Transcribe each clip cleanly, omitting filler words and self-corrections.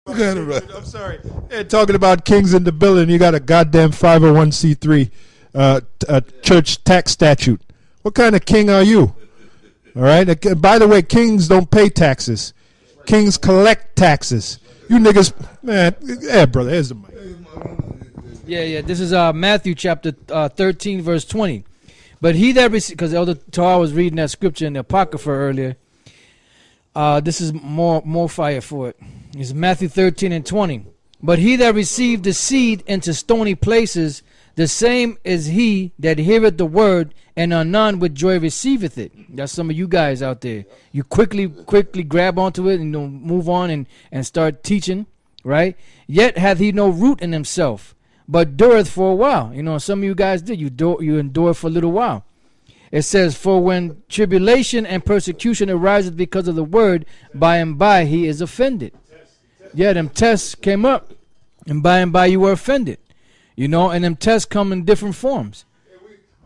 I'm sorry. Hey, talking about kings in the building, you got a goddamn 501c3 church tax statute. What kind of king are you? All right. By the way, kings don't pay taxes. Kings collect taxes. You niggas, man. Yeah, brother. Here's the mic. Yeah. This is Matthew chapter 13, verse 20. But he that received, because Elder Torah was reading that scripture in the Apocrypha earlier. This is more fire for it. It's Matthew 13 and 20. But he that received the seed into stony places, the same is he that heareth the word, and anon with joy receiveth it. That's some of you guys out there. You quickly grab onto it and move on and start teaching, right? Yet hath he no root in himself, but dureth for a while. Some of you guys did. You endure for a little while. It says, for when tribulation and persecution ariseth because of the word, by and by he is offended. Yeah, them tests came up, and by you were offended. And them tests come in different forms.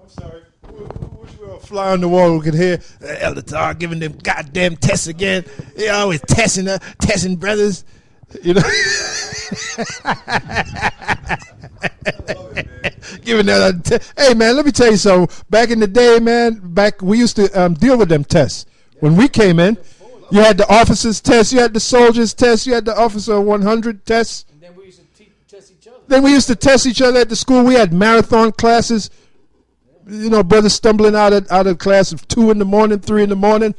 I'm sorry. Wish we were a fly on the wall. We could hear Elder Tar giving them goddamn tests again. They always testing brothers. Giving that. Hey, man, let me tell you something. Back in the day, man, we used to deal with them tests. When we came in, you had the officers test, you had the soldiers test, you had the officer 100 tests. And then we used to test each other. Then we used to test each other at the school. We had marathon classes. Brothers stumbling out of class at 2 in the morning, 3 in the morning.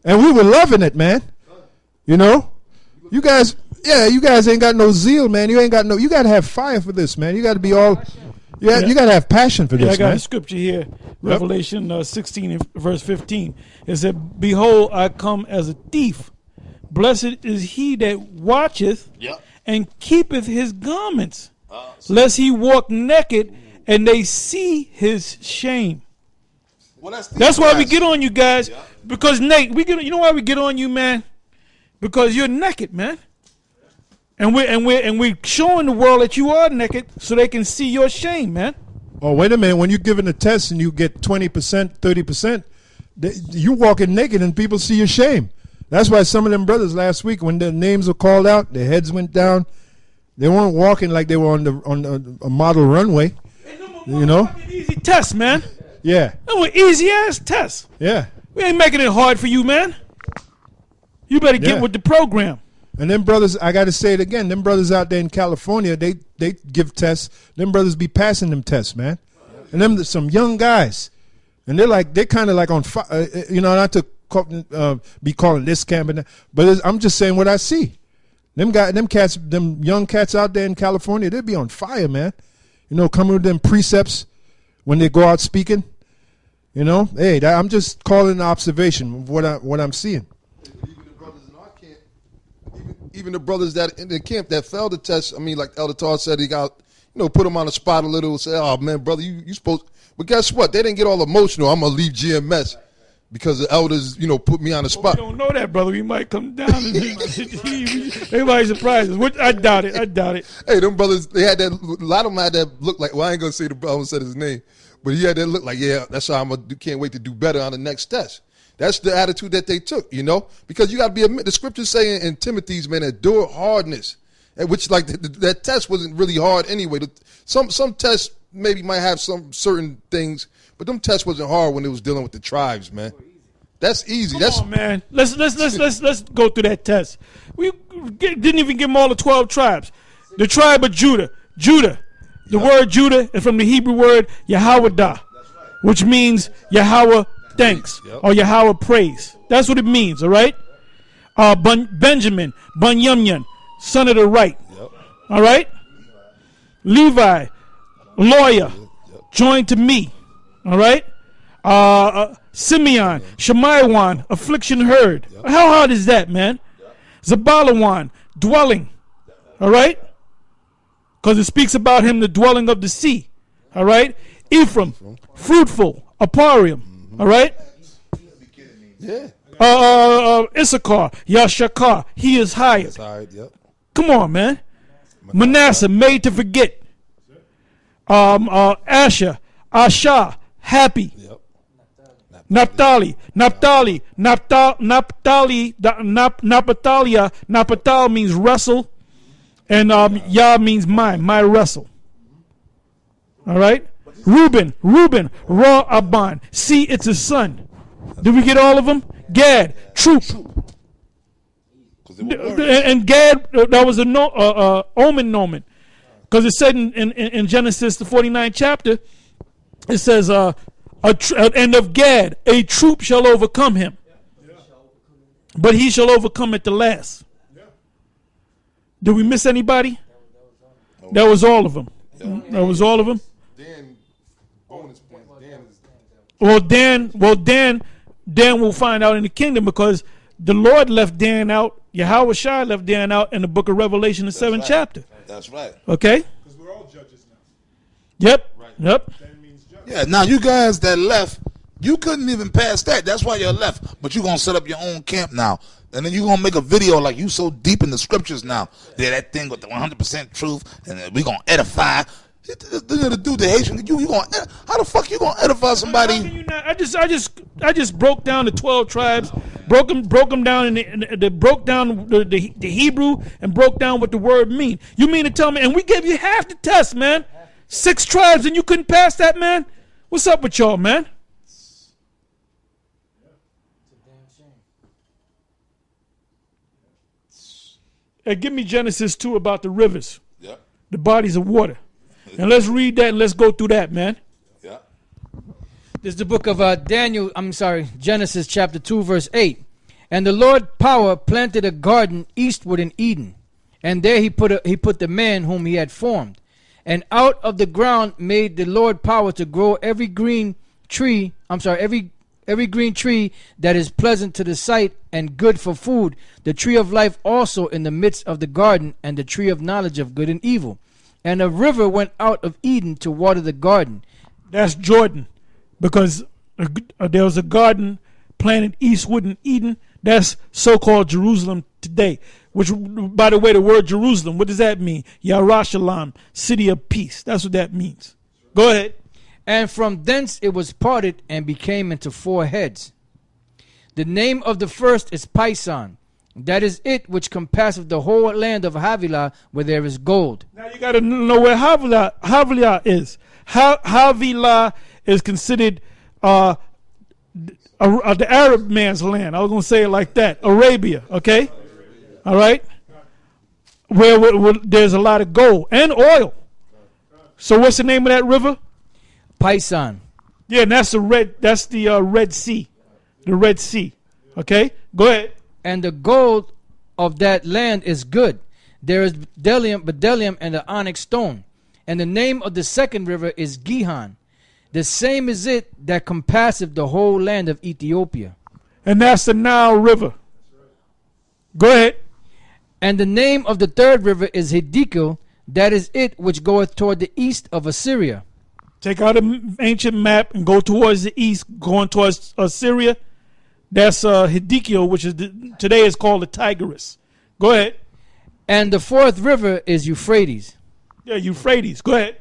And we were loving it, man. You guys ain't got no zeal, man. You got to have fire for this, man. You got to be all, you got to have passion for this, I got man. a scripture here, Revelation 16 verse 15. It said, behold, I come as a thief. Blessed is he that watcheth and keepeth his garments, lest he walk naked and they see his shame. Well, that's why we get on you guys, because Nate, you know why we get on you, man? Because you're naked, man. And we're showing the world that you are naked so they can see your shame, man. Oh, wait a minute. When you're giving a test and you get 20%, 30%, you walking naked and people see your shame. That's why some of them brothers last week, when their names were called out, their heads went down. They weren't walking like they were on a model runway. Easy tests, man. Yeah. They were easy ass tests. Yeah. We ain't making it hard for you, man. You better get with the program. And them brothers, I got to say it again, them brothers out there in California, they give tests. Them brothers be passing them tests, man. And them some young guys. And they're kind of like on fire, not to be calling this camp and that, but I'm just saying what I see. Them young cats out there in California, they be on fire, man. Coming with them precepts when they go out speaking. Hey, I'm just calling an observation of what I'm seeing. Even the brothers that in the camp that failed the test, like Elder Tar said, he got, put them on the spot a little, say, oh, man, brother, you supposed, but guess what? They didn't get all emotional. I'm going to leave GMS because the elders, put me on the spot. We don't know that, brother. We might come down and everybody's surprised us. I doubt it. Hey, them brothers, they had that, a lot of them had that look like, well, I ain't going to say the brother said his name, but he had that look like, yeah, that's how can't wait to do better on the next test. That's the attitude that they took, because you got to be the scriptures saying in Timothy's, man, endure hardness, which like that test wasn't really hard anyway. Some tests maybe might have some certain things, but them tests wasn't hard when it was dealing with the tribes, man. That's easy. Come on, man. Let's go through that test. We didn't even give them all the 12 tribes. The tribe of Judah. The word Judah is from the Hebrew word Yahweh, which means Yahweh thanks, or Yahweh praise. That's what it means, all right? Benjamin, Bunyamyan, son of the right. All right? Levi, lawyer, joined to me. All right? Simeon, Shemaiwan, affliction heard. How hard is that, man? Zabalawan, dwelling. All right? Because it speaks about him, the dwelling of the sea. All right? Ephraim, fruitful, Aparium. All right? Yeah. Issachar, Yashakar, he is hired. Come on, man. Manasseh, made to forget. Asher, Asha, happy. Naphtali, Naphtali, Naphtali, Naphthalia. Naphtali means wrestle, and Yah means my wrestle. All right. Reuben, Ra Aban. See, it's a son. Did we get all of them? Gad, troop. And Gad, that was a omen nomen. Because it said in Genesis, the 49th chapter, it says, and of Gad, a troop shall overcome him. But he shall overcome at the last. Did we miss anybody? That was all of them. That was all of them. Dan will find out in the kingdom, because the Lord left Dan out. Yahweh Shai left Dan out in the book of Revelation, the 7th chapter. That's right. Okay? Because we're all judges now. Yep. Right. Yep. That means judge. Yeah, now you guys that left, you couldn't even pass that. That's why you're left. But you're going to set up your own camp now. And then you're going to make a video like you so deep in the scriptures now. Yeah, that thing with the 100% truth, and we're going to edify. The dude, the Haitian, you going how the fuck you gonna edify somebody? How can you not? I just broke down the 12 tribes, broke them down, broke down the Hebrew, and broke down what the word mean. You mean to tell me? And we gave you half the test, man. 6 tribes, and you couldn't pass that, man. What's up with y'all, man? Hey, give me Genesis 2 about the rivers, the bodies of water. And let's read that and let's go through that, man. Yeah. This is the book of Genesis chapter 2, verse 8. And the Lord power planted a garden eastward in Eden, and there he put the man whom he had formed. And out of the ground made the Lord power to grow every green tree that is pleasant to the sight and good for food, the tree of life also in the midst of the garden, and the tree of knowledge of good and evil. And a river went out of Eden to water the garden. That's Jordan, because there was a garden planted eastward in Eden. That's so-called Jerusalem today. Which, by the way, the word Jerusalem, what does that mean? Yarashalam, city of peace. That's what that means. Go ahead. And from thence it was parted and became into 4 heads. The name of the first is Pison. That is it which compasseth the whole land of Havilah, where there is gold. Now you got to know where Havilah is. Havilah is considered the Arab man's land. I was going to say it like that. Arabia, okay? All right? Where there's a lot of gold and oil. So what's the name of that river? Pison. Yeah, and that's the Red Sea. The Red Sea. Okay? Go ahead. And the gold of that land is good. There is bdellium and the onyx stone. And the name of the second river is Gihon. The same is it that compasseth the whole land of Ethiopia. And that's the Nile River. Go ahead. And the name of the third river is Hiddekel. That is it which goeth toward the east of Assyria. Take out an ancient map and go towards the east, going towards Assyria. That's Hiddekel, which is today is called the Tigris. Go ahead. And the fourth river is Euphrates. Yeah, Euphrates. Go ahead.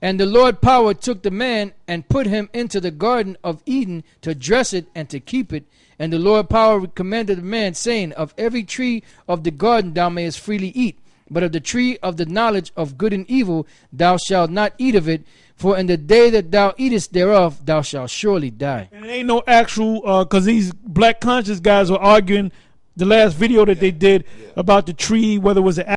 And the Lord power took the man and put him into the garden of Eden to dress it and to keep it. And the Lord power commanded the man, saying, of every tree of the garden thou mayest freely eat, but of the tree of the knowledge of good and evil thou shalt not eat of it, for in the day that thou eatest thereof thou shalt surely die. And it ain't no actual, because these black conscious guys were arguing the last video that they did about the tree, whether it was an